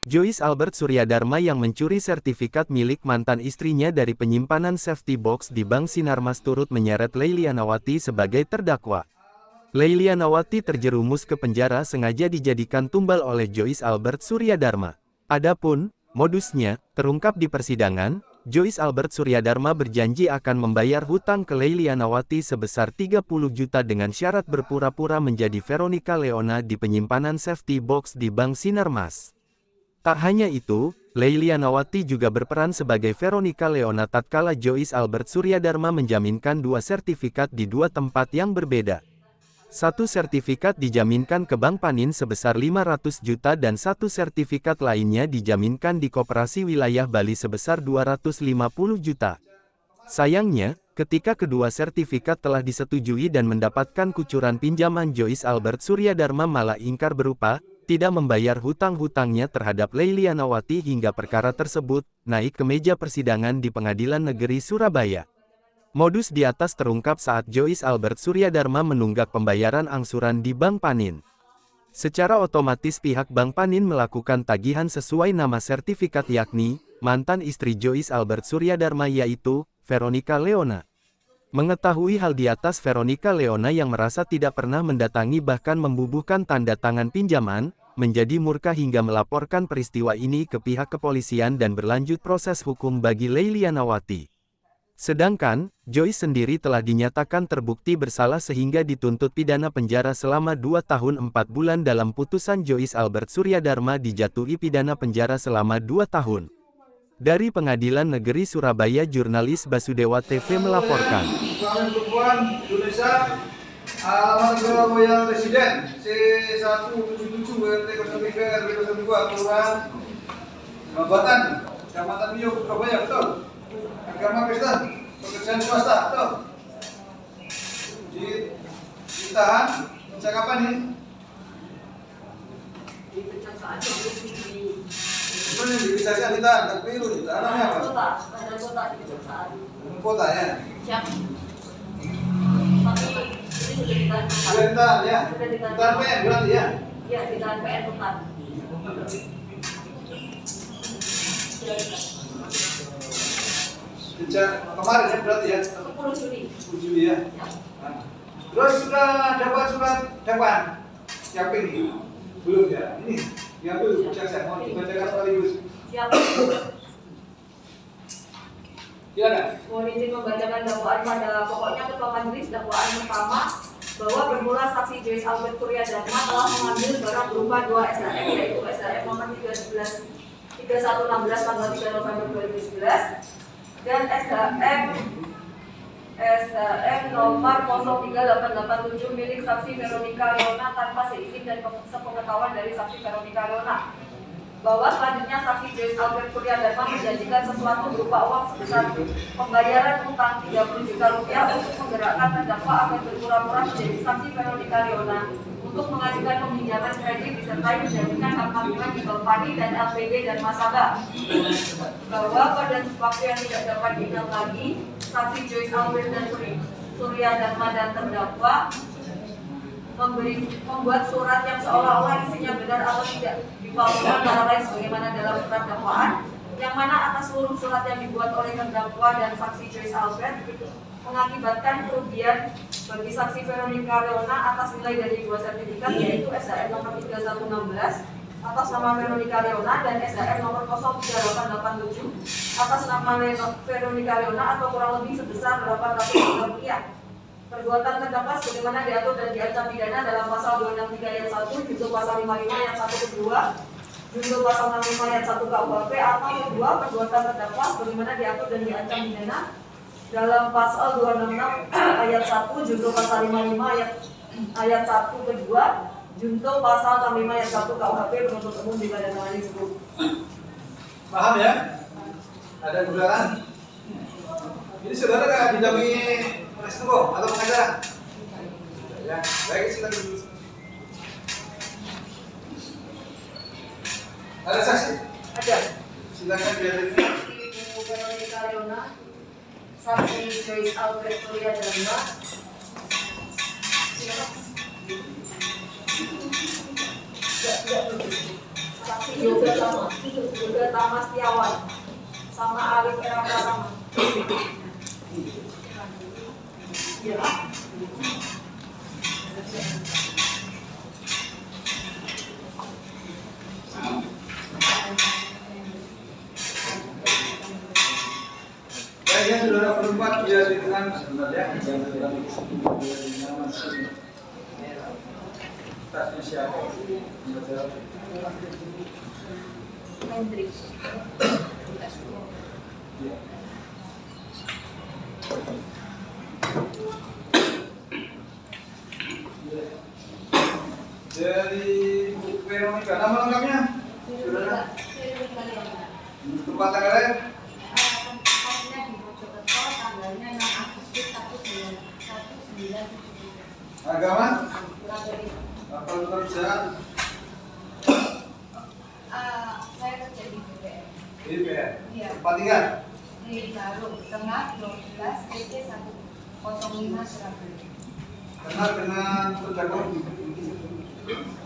Joyce Albert Suryadharma yang mencuri sertifikat milik mantan istrinya dari penyimpanan safety box di Bank Sinarmas turut menyeret Leilianawati sebagai terdakwa. Leilianawati terjerumus ke penjara sengaja dijadikan tumbal oleh Joyce Albert Suryadharma. Adapun modusnya terungkap di persidangan. Joyce Albert Suryadharma berjanji akan membayar hutang ke Leilianawati sebesar 30 juta dengan syarat berpura-pura menjadi Veronica Leona di penyimpanan safety box di Bank Sinarmas. Tak hanya itu, Leilianawati juga berperan sebagai Veronica Leona tatkala Joyce Albert Suryadharma menjaminkan dua sertifikat di dua tempat yang berbeda. Satu sertifikat dijaminkan ke Bank Panin sebesar 500 juta dan satu sertifikat lainnya dijaminkan di Koperasi Wilayah Bali sebesar 250 juta. Sayangnya, ketika kedua sertifikat telah disetujui dan mendapatkan kucuran pinjaman, Joyce Albert Suryadharma malah ingkar berupa tidak membayar hutang-hutangnya terhadap Leilianawati hingga perkara tersebut naik ke meja persidangan di Pengadilan Negeri Surabaya. Modus di atas terungkap saat Joyce Albert Suryadharma menunggak pembayaran angsuran di Bank Panin. Secara otomatis pihak Bank Panin melakukan tagihan sesuai nama sertifikat yakni mantan istri Joyce Albert Suryadharma yaitu Veronica Leona. Mengetahui hal di atas, Veronica Leona yang merasa tidak pernah mendatangi bahkan membubuhkan tanda tangan pinjaman, menjadi murka hingga melaporkan peristiwa ini ke pihak kepolisian dan berlanjut proses hukum bagi Leilianawati. Sedangkan, Joyce sendiri telah dinyatakan terbukti bersalah sehingga dituntut pidana penjara selama 2 tahun 4 bulan. Dalam putusan, Joyce Albert Suryadharma dijatuhi pidana penjara selama 2 tahun. Dari Pengadilan Negeri Surabaya, jurnalis Basudewa TV melaporkan. Perempuan Indonesia, alamat negara Royal Residen, C177 RT 03 RT 02 Kelurahan Bambatan, Kecamatan Mio, Surabaya, betul? Agama Kristen, pekerjaan swasta, betul? Ditahan, sejak kapan ini? Sebenarnya dikejaksaan ditahan, tapi itu ditahan apa? Kota dikejaksaan. Kota ya? Siap. Tapi ini sudah ditahan. Sudah ditahan ya? Ditahan PN berarti ya? Iya, ditahan PN tetap. Sejak kemarin ya berarti ya? 10 Juli. 10 Juli ya? Nah. Terus sudah dapat surat dakwaan? Yakin? Belum ya? Ini diambil kejaksaan, mau dibacakan sekaligus. Siap. Silakan. Mohon izin membacakan dakwaan pada pokoknya Ketua Majelis. Dakwaan pertama, bahwa bermula saksi Joyce Albert Suryadharma telah mengambil barang berupa 2 SHM, yaitu SHM nomor 3116 tanggal 3 November 2011 dan SHM nomor 03887 milik saksi Veronica Leona tanpa seizin dan sepengetahuan dari saksi Veronica Leona. Bahwa selanjutnya saksi Joyce Albert Suryadharma menjanjikan sesuatu berupa uang sebesar pembayaran utang 30 juta rupiah untuk menggerakkan terdakwa agar berpura-pura menjadi saksi Veronica Leona untuk mengajukan peminjaman kredit disertai menjaminkan hak tanggungan di Bank Panin dan LPD dan nasabah. Bahwa pada waktu yang tidak dapat diingat lagi, saksi Joyce Albert dan Suryadharma dan terdakwa membuat surat yang seolah-olah isinya benar atau tidak dipalsukan antara lain sebagaimana dalam surat dakwaan, yang mana atas seluruh surat yang dibuat oleh terdakwa dan saksi Joyce Albert mengakibatkan kerugian bagi saksi Veronica Leona atas nilai dari 2 sertifikat, yaitu SHM nomor 3116 atas nama Veronica Leona dan SHM nomor 03887 atas nama Veronica Leona atau kurang lebih sebesar 800 juta rupiah. Perbuatan terdakwa sebagaimana diatur dan diancam pidana dalam pasal 263 ayat 1, junto pasal 55 ayat 1 ke 2, junto pasal 65 ayat 1 KUHP, atau kedua perbuatan terdakwa sebagaimana diatur dan diancam pidana dalam pasal 266 ayat 1, junto pasal 55 ayat 1 ke 2, junto pasal 65 ayat 1 KUHP penuntut umum ditandatangani cukup. Paham ya? Ada kebenaran? Jadi saudara nggak didampingi Resto atau pengacara? Ya, baik, silakan dulu. Ada saksi? Ada. Silakan dihadiri. Ibu Veronica Leona, saksi Joyce Albert Suryadharma. Silakan. saksi Yoga Tama Setiawan sama Alif Era Pratama. Ya. Ya, saudara perempuan biar dengan sebentar ya. Tasnya siapa? Hendrik. Dari Bu Veronica, nama lengkapnya? Saudara? Tempat tanggalnya? Tempatnya di Mojokerto, tanggalnya 6 Agustus 1979. Agama? Surabaya. Apa kerja? Saya kerja di BPR. BPR. Iya. Tempat tinggal? Di Garut, Tengah 12 PT 105 Surabaya. Kenal dengan terdakwa?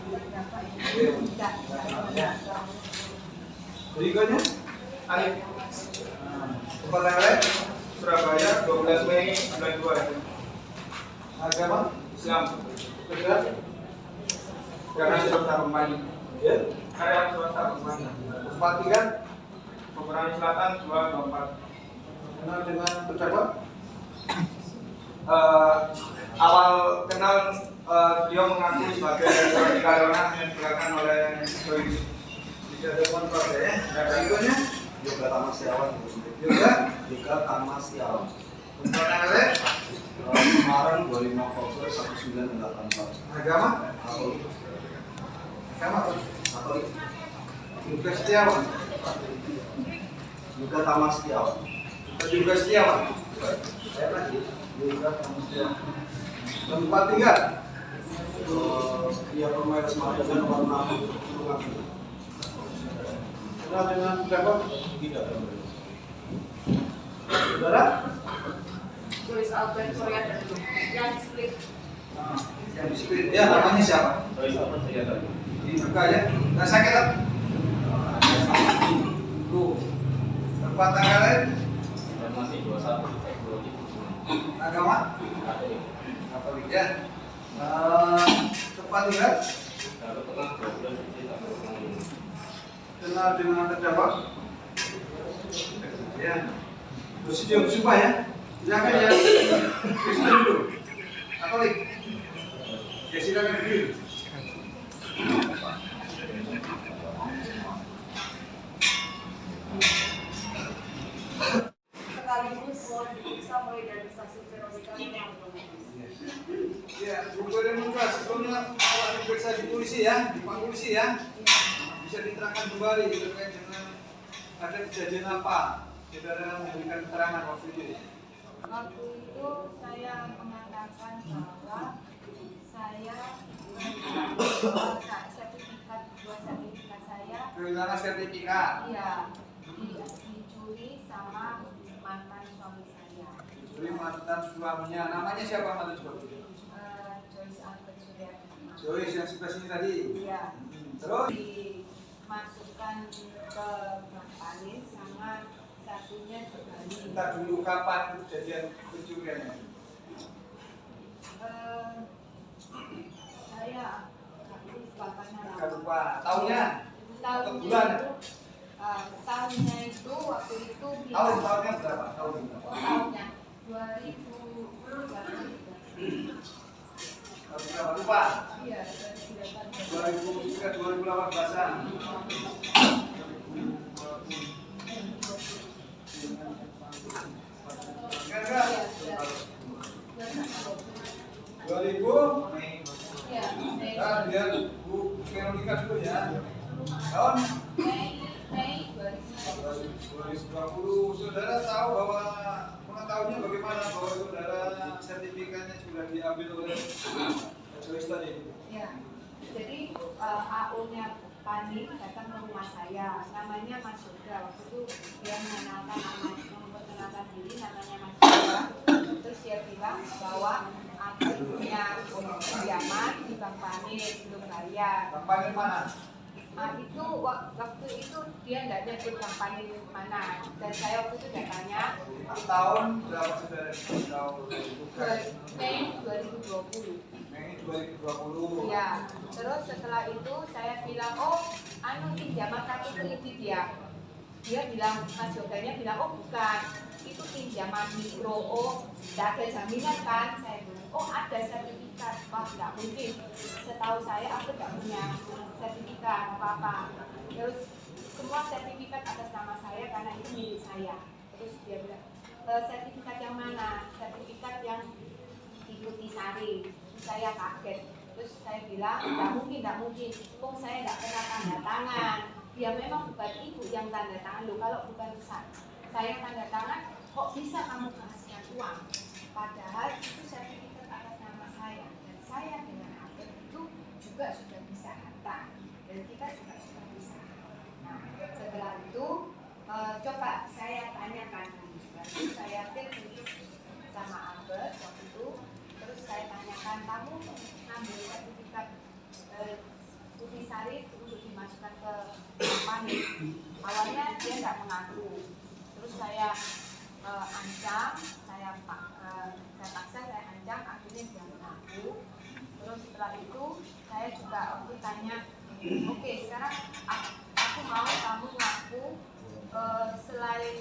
Berapa ini? Tidak. Berikutnya? Alif Tempat tanggalnya? Surabaya 12 Mei 92. Agama? Islam. Kerja? Karena swasta kompani. Ya. Karyawan swasta kompani. Tempat tinggal? Peperangan Selatan 224. Kenal dengan terdakwa? Awal kenal beliau mengaku sebagai seorang karyawan yang diberikan oleh Joyce. Tidak ada kontrak ya. Berikutnya? Yoga Tama Setiawan. Yoga? Yoga Tama Setiawan. Tempat tanggalnya? Kemarin 25 Oktober 1984. Agama? Katolik. Agama? Katolik. Yoga Setiawan. Yoga Tama Setiawan. Yoga Setiawan. Saya lagi. Yoga Tama Setiawan. Tempat tinggal? Dia Permai Semarang nomor 6. Kenal dengan terdakwa? Tidak. Saudara? Joyce Albert Korea yang split. Yang di split. Ya, namanya siapa? Di muka ya. Nah, sakit tak? Tuh. Tempat tanggalnya? Masih 21. Agama? Katolik ya. Tempat tinggal? Kenal dengan terdakwa? Ya. Bersedia bersumpah ya. Silakan ya. Kristen dulu. Katolik. Ya silakan berdiri. Sekaligus mohon diperiksa mulai dari saksi Veronica yang Ya, Bu Veronica, sebelumnya awak diperiksa di polisi ya, di Pak Polisi ya. Bisa diterangkan kembali terkait dengan ada kejadian apa? Saudara memberikan keterangan waktu itu. Waktu itu saya mengatakan bahwa saya sertifikat saya Kehilangan sertifikat. iya dicuri sama mantan suami saya. Dicuri mantan suaminya. Namanya siapa mantan suami? Joyce Albert Surya. Joyce yang sebelah sini tadi. Iya. Terus? Dimasukkan ke Bank Panis sama satunya ke Bali. Entah dulu kapan kejadian pencuriannya. Saya lupa karena Gak lupa. Tahunnya? tahunnya bulan? itu tahunnya itu waktu itu Tahunnya berapa? Tahun berapa? tahunnya 2000 Tahun berapa? Lupa. iya 2003, 2018-an. Enggak. 2000 Mei. iya Nah, biar Bu Veronica dulu ya. Tahun Mei 2020. Saudara tahu bahwa pengetahuannya bagaimana bahwa saudara sertifikatnya sudah diambil oleh Joyce tadi? ya jadi AO-nya Pani datang ke rumah saya, namanya Mas Yoga. Waktu itu dia memperkenalkan diri, namanya Mas Yoga. Terus dia bilang bahwa aku punya pinjaman di Bank Panis belum bayar. Bank Panis mana? Itu waktu itu dia nggak nyebut yang panen mana, dan saya waktu itu udah tanya. Tahun berapa saudara tahu bukan? Mei 2020. Mei 2020. Ya, terus setelah itu saya bilang, oh, pinjaman kartu kredit ya. Dia bilang, Mas Yoganya bilang, oh bukan, itu pinjaman mikro. Oh, tidak ada jaminan kan? Saya bilang, oh ada sertifikat. Wah, tidak mungkin. Setahu saya aku tidak punya sertifikat apa-apa. Terus semua sertifikat atas nama saya karena itu milik saya. Terus dia bilang, sertifikat yang mana? Sertifikat yang ikuti sari. Saya kaget. Terus saya bilang, tidak mungkin. Saya tidak pernah tanda tangan. Ya memang bukan ibu yang tanda tangan. Loh, kalau bukan saya tanda tangan, kok bisa kamu kasihkan uang? Padahal itu sertifikat atas nama saya. Dan saya dengan Albert itu juga sudah bisa harta. Dan kita juga sudah bisa. Nah, setelah itu, coba saya tanyakan. Lalu saya telepon sama Albert waktu itu. Terus saya tanyakan, kamu ngambil sertifikat putih sari untuk dimasukkan ke panen. Awalnya dia nggak mengaku. Terus saya ancam, saya paksa, saya ancam, akhirnya dia mengaku. Terus setelah itu saya juga waktu tanya, oke, sekarang aku mau kamu ngaku selain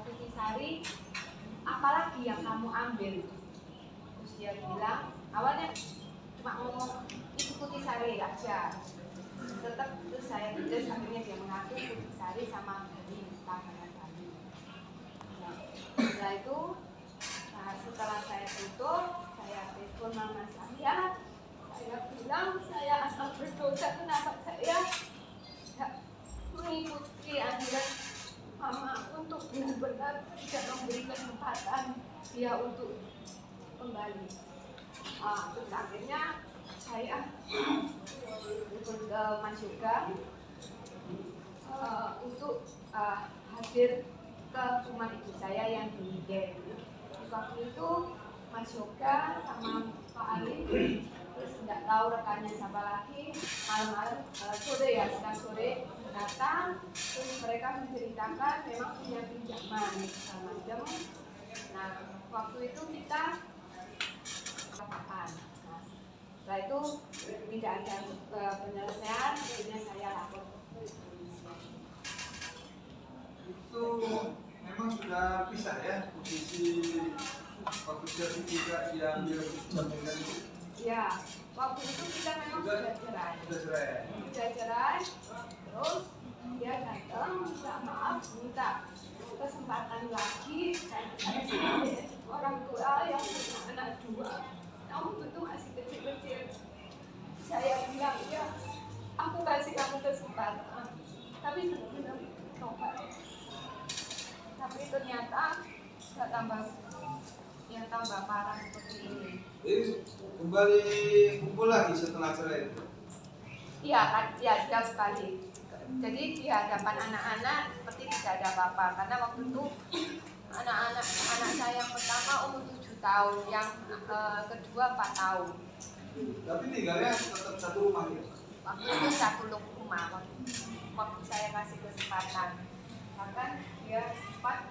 putih sari, apalagi yang kamu ambil? Terus dia bilang, awalnya cuma ngomong itu putih sari aja. Tetap terus saya terus akhirnya dia mengaku putih sari sama dari tangan kami. Nah, setelah itu, setelah saya tutup, saya telepon mama saya bilang saya asal berdosa, kenapa saya tidak mengikuti anjuran mama untuk benar-benar tidak memberi kesempatan dia untuk kembali. Terus akhirnya saya ikut ke Mas Yoga untuk hadir ke rumah ibu saya yang di Wigen. Waktu itu Mas Yoga sama Pak Ali, terus nggak tahu rekannya siapa lagi, malam-malam sore ya, sedang sore datang, terus mereka menceritakan memang punya pinjaman segala macam. Nah, waktu itu kita katakan. Nah, setelah itu tidak ada penyelesaian, akhirnya saya lapor ke polisi. Itu memang sudah pisah ya posisi waktu sertifikat yang dijaminkan itu. Ya, waktu itu kita memang sudah cerai. Sudah cerai. Sudah cerai, terus dia datang minta maaf, minta kesempatan lagi. Saya sebagai orang tua yang punya anak dua, kamu tentu masih kecil-kecil. Saya bilang, ya, aku kasih kamu kesempatan, tapi benar-benar tobat. Tapi ternyata nggak tambah parah seperti ini. Jadi kembali kumpul lagi setelah cerai itu. Iya kan, ya jauh sekali. Jadi di hadapan anak-anak seperti tidak ada apa-apa, karena waktu itu anak saya yang pertama umur 7 tahun, yang kedua 4 tahun. Tapi tinggalnya tetap satu rumah ya. Waktu itu satu rumah, waktu saya kasih kesempatan, bahkan dia sempat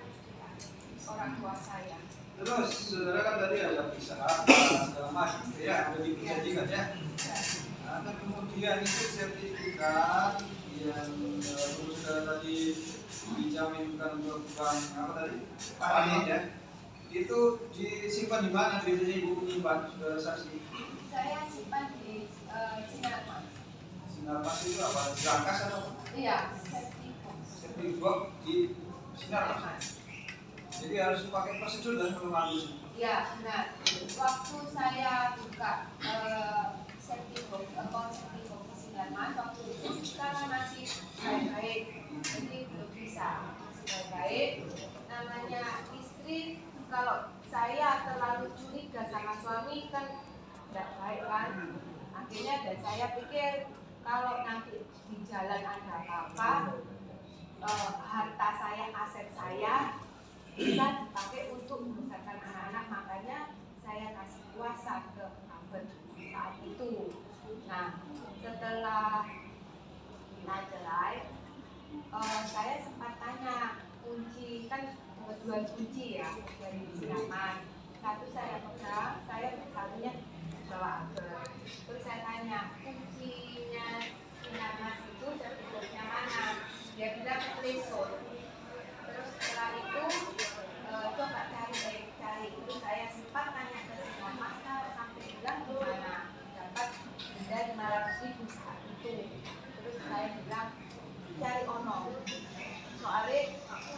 orang tua saya. Terus saudara kan tadi ada pisah segala macam ya, ada dijanjikan ya. Nah, kemudian itu sertifikat yang saudara tadi dijaminkan untuk bukan apa tadi panen ya, itu disimpan di mana biasanya ibu menyimpan saudara saksi? Saya simpan di Sinarmas. Sinarmas itu apa? Berangkas atau? Iya, safety box. Safety box di Sinarmas. Jadi harus pakai prosedur dan mengambil. Ya, nah, waktu saya buka safety box atau safety box di Sinarmas, waktu itu kita masih baik-baik, jadi belum bisa masih baik-baik. Namanya istri, kalau saya terlalu curiga sama suami kan tidak baik kan. Akhirnya dan saya pikir kalau nanti di jalan ada apa-apa, harta saya, aset saya bisa dipakai untuk membesarkan anak-anak, makanya saya kasih kuasa ke Albert saat itu. Nah, setelah kita cerai, saya sempat tanya kunci, kan dua kunci ya dari Sinarmas. Satu saya pegang, satunya bawa Albert. Terus saya tanya kuncinya Sinarmas itu sertifikatnya mana? Dia bilang Lesson. Terus setelah itu coba cari. Terus saya sempat tanya ke Sinarmas sampai bilang gimana dapat denda 500.000 saat itu. Terus saya bilang cari ono. Soalnya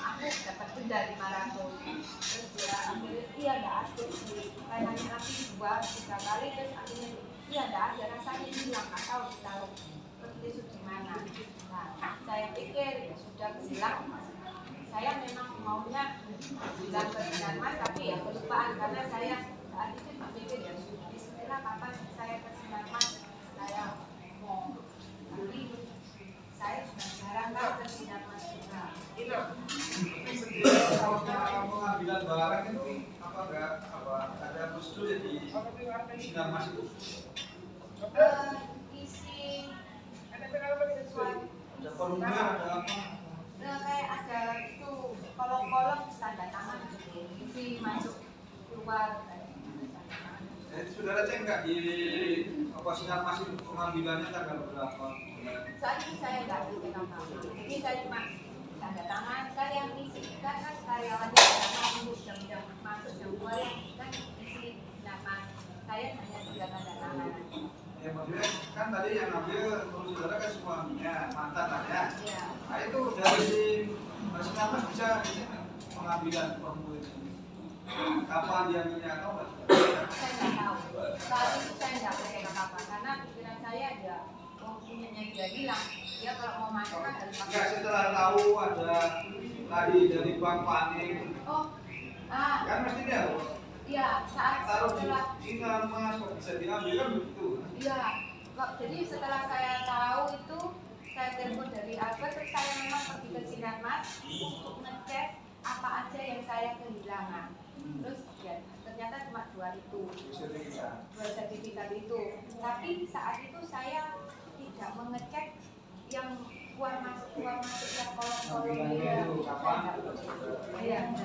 aku dapat denda 500. Terus dia akhirnya iya enggak ada sih. Saya nanya lagi 2-3 kali terus akhirnya iya enggak ada, rasanya hilang nggak tahu ditaruh tertulis di mana. Nah, saya pikir ya sudah hilang. Saya memang maunya bilang ke Sinarmas tapi ya kelupaan karena saya saat itu berpikir ya sudah istilah kapan saya ke Sinarmas saya mau, tapi saya sudah jarang ke Sinarmas juga. Kalau pengambilan barang itu ada prosedur di Sinarmas itu? Isi sesuatu Ada formulir, ada apa? kayak ada itu kolom-kolom tanda tangan gitu, isi masuk keluar kayak gitu, tanda tangan. Jadi saudara cek nggak di Sinarmas itu pengambilannya tanggal berapa? Saat itu saya nggak di apa, jadi saya cuma tanda tangan. Kan yang isi kan karyawannya nunggu jam-jam masuk jam 2 kan isi nama saya hanya 3 tanda tangan. Ya maksudnya kan tadi yang ambil menurut saudara kan suaminya mantan lah ya. Iya. Nah itu dari Sinarmas bisa pengambilan formulir ini. Kapan dia minyak atau nggak? Saya nggak tahu. Saat itu saya nggak pakai apa-apa karena pikiran saya ya punyanya dia bilang dia kalau mau masuk kan harus pakai. Enggak, setelah tahu ada tadi dari Bank Panik kan mesti dia Iya, saat taruh di setelah Sinarmas kok bisa diambil kan begitu. iya, kok jadi setelah saya tahu itu saya telepon dari Albert terus saya memang pergi ke Sinarmas untuk ngecek apa aja yang saya kehilangan. Terus ya ternyata cuma 2 itu, 2 sertifikat itu. Tapi saat itu saya tidak mengecek yang keluar masuk yang kolom-kolom itu. Iya.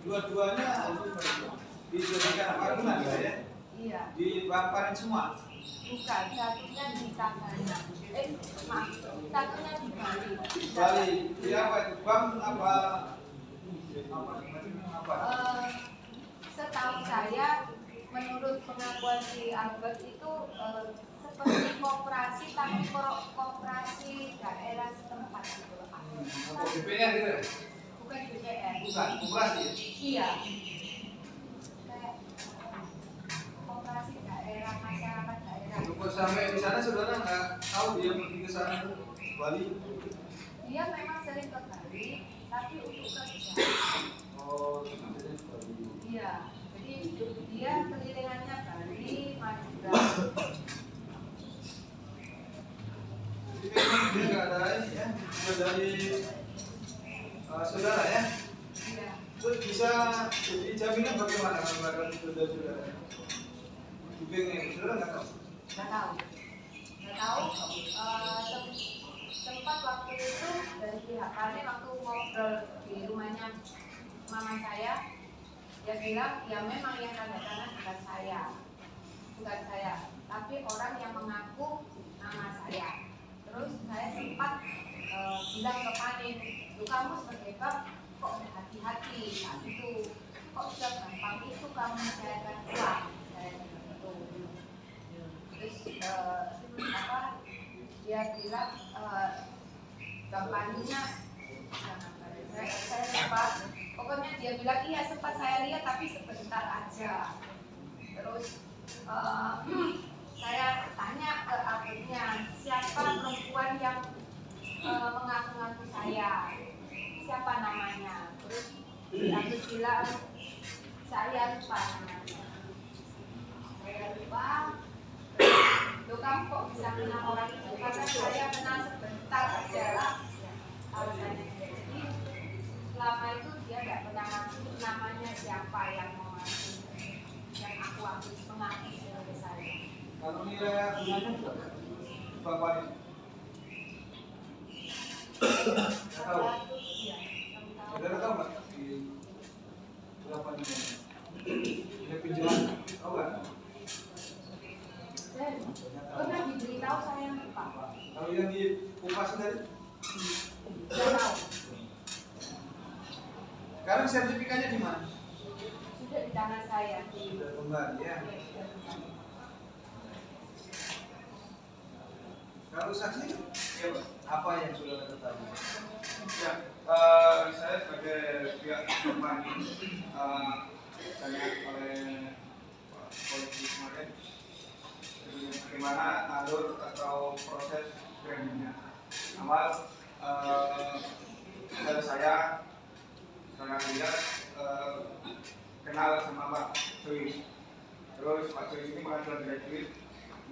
Dua-duanya dijadikan apa gimana ya? Iya. Di Bank Panik semua. Bukan, satunya di Tagana. Maaf, satunya di Bali. Bali, di apa itu? Bank apa? Setahu saya, menurut pengakuan si Albert itu seperti koperasi, tapi koperasi daerah setempat gitu loh Pak. BP-nya gitu ya? Bukan BCR. Bukan, koperasi. Iya. Kayak koperasi daerah, masyarakat daerah. Untuk sampai di sana saudara nggak tahu dia pergi ke sana Bali? Dia memang sering ke Bali, tapi untuk kerja. Oh, sebenarnya Bali. Iya, jadi dia kelilingannya Bali, Madura. Jadi memang dia nggak ada ini ya, nggak dari saudara ya. Iya. Terus bisa jadi jaminan bagaimana kalau nggak ada saudara? Dibingnya, saudara nggak tahu. Nggak tahu. Sempat waktu itu dari pihak kami waktu ngobrol di rumahnya mama saya, dia bilang ya memang yang tanda tangan bukan saya, tapi orang yang mengaku nama saya. Terus saya sempat bilang ke Panik, kamu sebagai bab kok berhati-hati saat itu, kok bisa gampang itu kamu mencairkan uang, saya gitu. Terus dia bilang kampanyenya saya lupa, pokoknya dia bilang iya sempat saya lihat tapi sebentar aja. Terus saya tanya ke akhirnya siapa perempuan yang mengaku-ngaku saya, siapa namanya. Terus aku bilang saya lupa namanya, Loh kamu kok bisa kenal orang itu? Karena saya kenal sebentar aja lah alasannya dia. Jadi selama itu dia nggak pernah ngaku namanya siapa yang mau ngaku, yang aku mengaku sebagai saya. Kalau nilai bunganya berapa? Bang Wani? Nggak tahu. Iya, kamu tahu. Saudara tahu nggak di berapa ini? Ini pinjaman, tahu nggak? Dan pernah diberitahu saya lupa. Kalau yang di Kupas tadi, Tidak tahu. sekarang sertifikatnya di mana? Sudah di tangan saya. Sudah kembali ya. Ya, sudah kembali. Kalau saksi, ya, Pak, apa yang sudah ketahui? Ya, saya sebagai pihak korban ditanya oleh Pak Polisi kemarin bagaimana alur atau proses brandingnya. Awal saya lihat kenal sama Pak Joyce. Terus Pak Joyce ini mengajukan graduate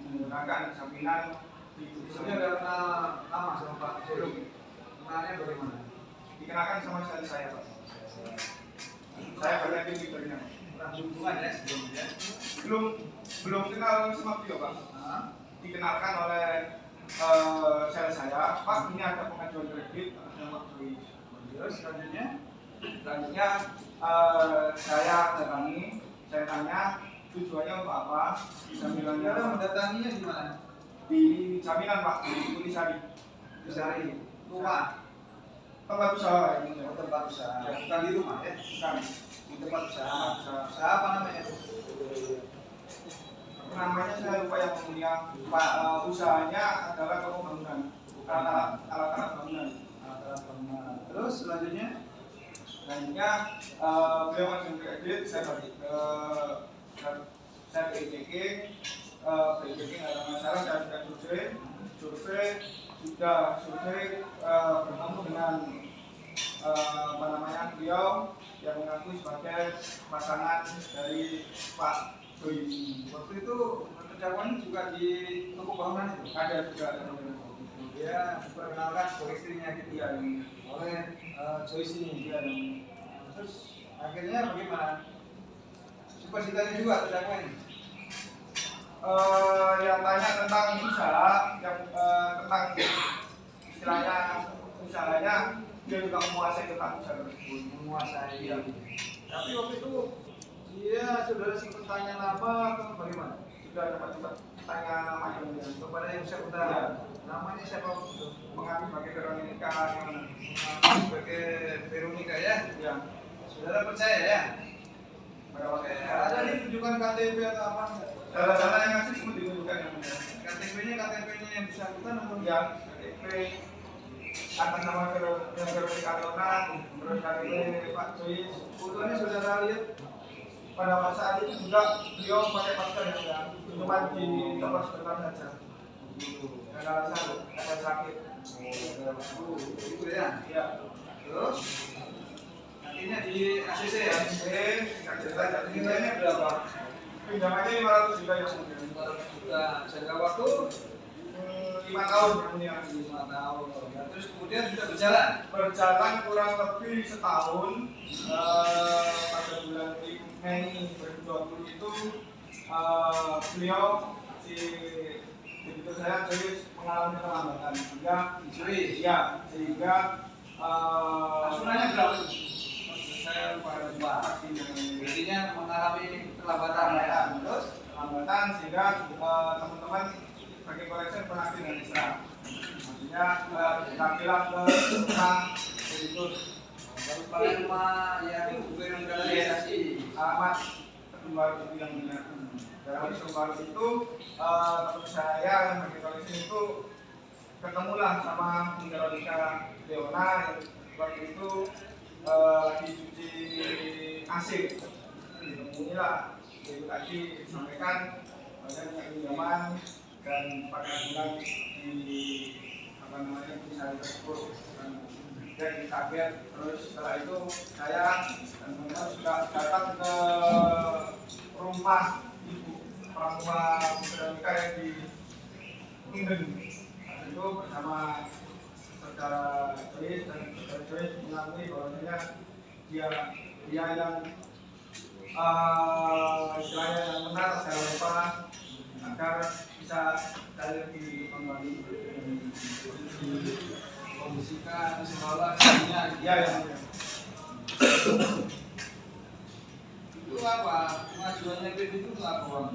menggunakan jaminan di Sebenarnya ada kenal lama sama Pak Joyce. Kenalnya bagaimana? dikenakan sama istri saya, Pak. Saya banyak yang diberikan. Pernah hubungan ya sebelumnya? Belum kenal sama beliau, Pak. Hah? Dikenalkan oleh sales saya, Pak, ini ada pengajuan kredit nama Pak Joyce. Terus selanjutnya? Selanjutnya saya datangi, saya tanya tujuannya untuk apa, Saudara jaminan mendatanginya di mana? di jaminan, Pak, di Tulisari. Di rumah, Tempat usaha ini, oh, tempat usaha, bukan di rumah ya? bukan. Di tempat usaha. Usaha. Usaha apa namanya? Namanya saya lupa yang mulia. Pak, usahanya adalah pembangunan, bukan alat-alat bangunan. Alat bangunan. Terus selanjutnya? Selanjutnya beliau langsung kredit, saya balik ke saya ke ITK, nggak ada masalah, saya sudah survei bertemu dengan beliau yang mengaku sebagai pasangan dari Pak Joyce. Waktu itu terdakwanya juga di toko bangunan itu? Ada juga Dia diperkenalkan sebagai istrinya gitu dia yang oleh Joyce ini. dia yang Terus akhirnya bagaimana? Cita-citanya juga terdakwa ini? yang tanya tentang usaha, yang tentang istilahnya usahanya, dia juga menguasai tentang usaha tersebut. Menguasai. Iya. Tapi waktu itu dia saudara sempat tanya nama atau bagaimana? Sudah dapat tanya namanya Kepada yang bersangkutan. Iya. Namanya siapa waktu itu? mengaku sebagai Veronica gimana? Sebagai Veronica ya. Ya, Saudara percaya ya? berapa Oke. kayak Ada nih tunjukkan KTP atau apa? data-data yang ngasih semua ditunjukkan yang mulia. KTP-nya yang bersangkutan atau Ya, KTP atas nama Veronica Dona, terus KTP Pak Joyce. fotonya saudara lihat? Pada saat itu juga beliau pakai masker ya, cuma di tempat sebentar saja. Ada alasan, ada sakit. Itu ya. Ya, Terus akhirnya di ACC ya. kasih saja. Nilainya berapa? Pinjamannya 500 juta ya kemudian. 500 juta. Jangka waktu 5 tahun kemudian. 5 tahun. Ya, terus kemudian sudah berjalan. Berjalan kurang lebih setahun. Pada bulan Mei 2020 itu beliau si debitur saya Joyce mengalami perlambatan sehingga sehingga Angsurannya berapa? Saya lupa. Intinya mengalami kelambatan ya. Terus perlambatan sehingga teman-teman bagi koleksi penagih dan ekstra. Maksudnya kita bilang ke rumah debitur baru paling rumah yang bukan realisasi. alamat kedua itu yang benar. Dalam kedua itu teman saya yang bagi koleksi itu ketemulah sama Veronica Leona yang waktu itu lagi cuci AC. Ketemulah itu tadi disampaikan banyak pinjaman dan pada bulan di apa namanya perusahaan tersebut dan kaget. Terus setelah itu saya dan teman-teman sudah datang ke rumah ibu orang tua Veronica yang di Inden. Itu bersama saudara Joyce dan saudara Joyce mengakui bahwasanya dia yang istilahnya yang benar saya lupa agar bisa sekali lagi kondisikan semalam ya yang itu apa pengajuannya itu apa bang?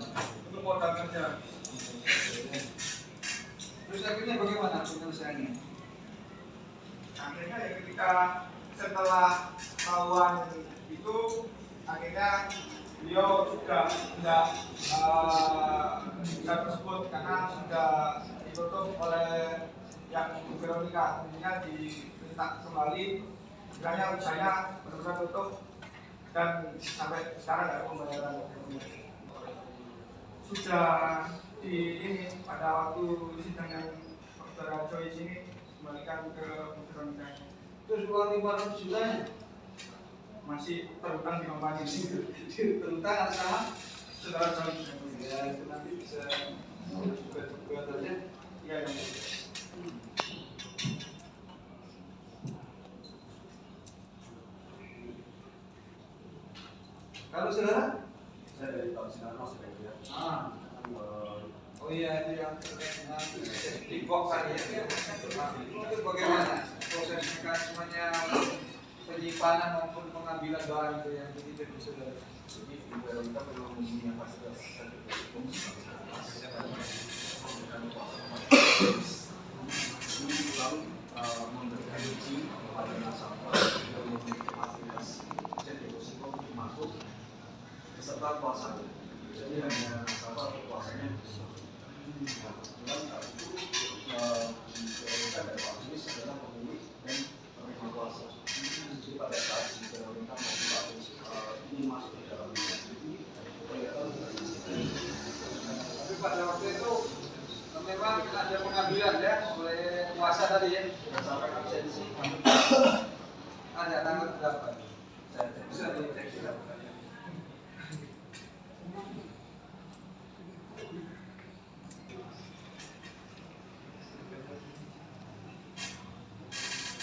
untuk modal kerja. Terus akhirnya bagaimana penyelesaiannya? Akhirnya ya ketika setelah tahuan itu akhirnya beliau sudah tidak bisa tersebut karena sudah ditutup oleh yang Veronica, intinya diminta kembali kiranya usahanya benar-benar tutup dan sampai sekarang nggak ada pembayaran. Sudah di ini pada waktu sidang yang saudara Joyce ini kembalikan ke Veronica. Terus uang 500 juta Masih terutang di kompani ini. terutang sama Saudara Joyce. ya itu nanti bisa juga saja. Iya, yang Kalau saudara? Saya dari Bank Sinarmas ya. Ah. Oh iya itu yang terkait dengan di box tadi ya. Itu bagaimana proses mekanismenya penyimpanan maupun pengambilan barang itu yang begitu itu saudara? Jadi kita perlu mempunyai fasilitas sertifikat hukum ini lalu memberikan izin kepada nasabah yang memiliki fasilitas cek deposito untuk masuk beserta kuasa. Jadi hanya nasabah atau kuasanya kebetulan saat itu diperlukan dari Pak Anies adalah pemilik dan penerima kuasa. Jadi pada saat diperlukan maupun Pak Anies ini masuk ke dalam ini, Tapi pada waktu itu memang ada pengambilan ya oleh kuasa tadi ya berdasarkan absensi ada tanggal berapa? Bisa dicek tidak?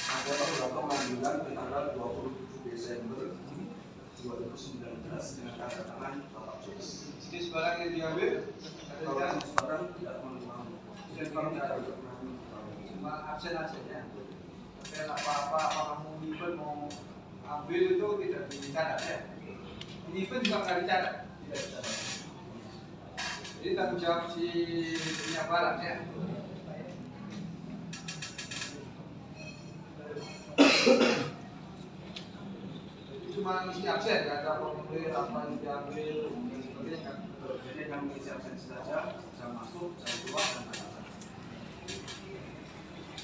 ada beberapa panggilan tanggal 27 Desember 2019 dengan tanda tangan Bapak Joyce. Jadi sebarang yang diambil ada Kalau yang sekarang tidak menerima, cuma absen aja ya. Dan apa-apa kamu event mau ambil itu tidak dicatat ya. Event juga nggak dicatat. tidak bisa. Jadi tanggung jawab si punya barang ya. Itu cuma isi absen, nggak ada formulir apa yang diambil dan sebagainya kan. Jadi yang mengisi absensi saja, jam masuk, jam keluar, dan lain-lain.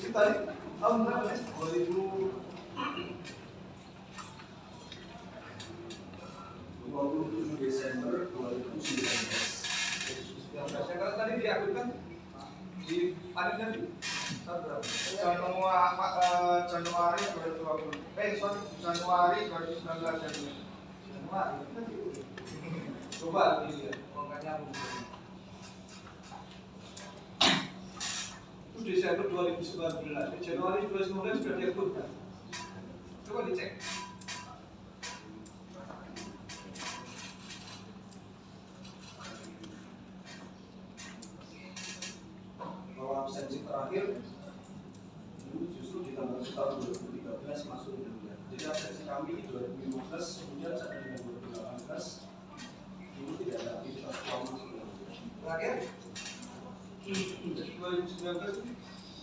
Itu tadi tahun berapa ya? 27 Desember 2019. Kalau tadi diakurkan di panen tadi tahun berapa? Januari 2020. Januari 2019 jadi. Januari. Coba ini ya, makanya itu Desember 2019, Januari 2019 sudah diakurkan. Coba dicek. Bahwa absensi terakhir ini justru di tanggal tahun 2013 masuk ke bulan. Jadi absensi kami di 2015 kemudian sampai dengan 2018 itu tidak ada aktivitas uang masuk ke bulan. Terakhir 2019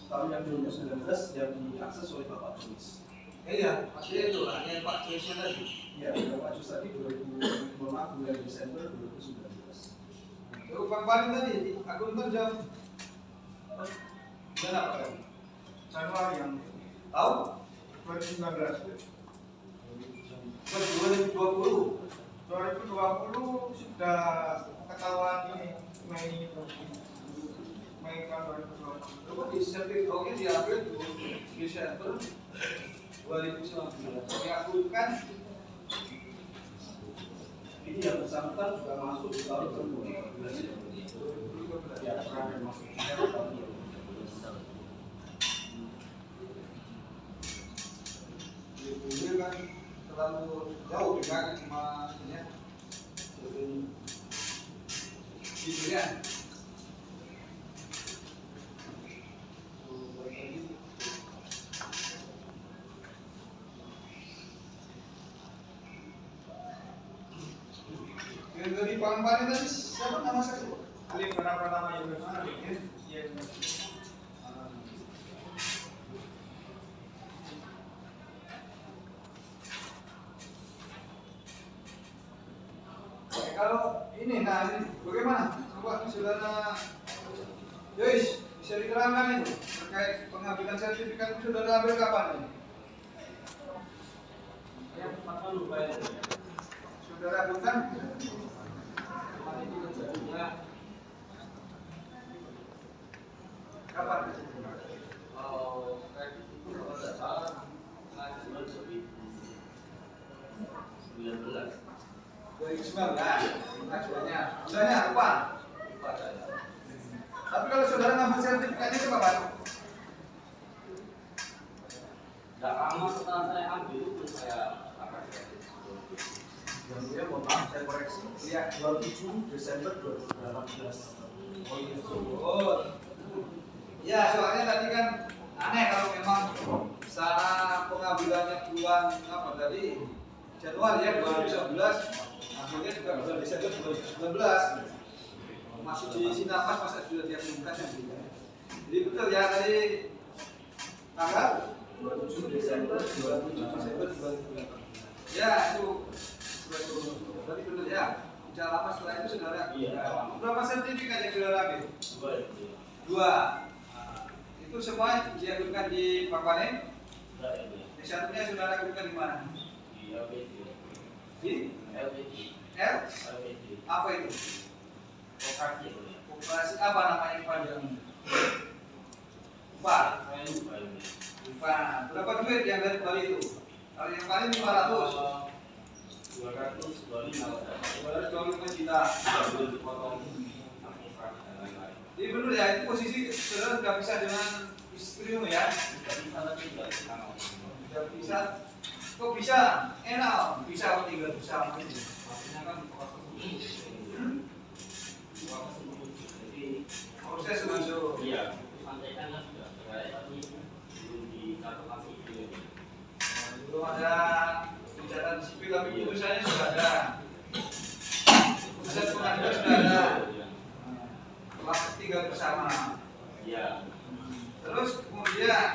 Tahun yang 2019 yang diakses oleh Bapak Joyce. iya, maksudnya itu lah yang Pak Joyce tadi. Ya, Bapak Joyce tadi 2015 bulan Desember 2019. Itu Bang Paling tadi, akuntan jam apa kan? Januari yang Tahu? 2019. 2020. 2020 sudah ketahuan ini Mei tahun 2020. Coba di sertifikatnya diambil di Desember 2019. Diakurkan Ini yang bersangkutan juga masuk di tahun 2015. Ya, pernah masuk di tahun 2015. ini kan terlalu jauh dengan sama ini ya. Gitu ya. sudah dipaling-paling tadi siapa nama saya? Alif karena pertama Yunus Alif ya. Iya. Kalau ini, nah ini bagaimana? Coba saudara Joyce bisa diterangkan itu terkait pengambilan sertifikat itu saudara ambil kapan ini? Yang pertama lupa ya. Saudara bukan? Kemarin itu kejadiannya Kapan? kayak itu kalau tidak salah bulan 2019. 2019. Nah, bulannya apa? Lupa saya. Tapi kalau saudara ngambil sertifikatnya itu kapan? Tidak lama setelah saya ambil itu saya akan Yang mulia mohon maaf saya koreksi. Iya. 27 Desember 2018. Oh iya. Oh, ya soalnya tadi kan aneh kalau memang sana pengambilannya bulan apa tadi Januari ya 2019, akhirnya juga bulan Desember 2019 masih di Sinarmas masa sudah diumumkan ya. Jadi betul ya tadi tanggal 27 Desember 2018. Ya itu tadi betul ya. Tidak lama setelah itu saudara. Iya. Berapa sertifikat yang saudara ambil? 2 Dua. Itu semua diajukan di Papanen. Yang satunya saudara ajukan di mana? di LPG. Di LPG. L. LPG. Apa itu? Koperasi itu ya. Koperasi apa namanya panjang? Lupa. Saya lupa ini. Lupa. Berapa duit yang dari Bali itu? Kalau yang Bali 500. 225 225 juta. sambil dipotong administrasi dan lain-lain. Jadi benar ya itu posisi saudara sudah bisa dengan istrimu ya? Tidak bisa tapi tidak bisa. Sudah bisa. Kok bisa? Enak. Bisa kok tinggal bisa. Maksudnya kan proses jadi Proses masuk. iya sampaikan kan sudah selesai tapi belum dicatatkan sipil. Belum ada pencatatan sipil tapi putusannya sudah ada. Putusan pengadilan sudah ada. Telah tinggal bersama. Iya. Terus kemudian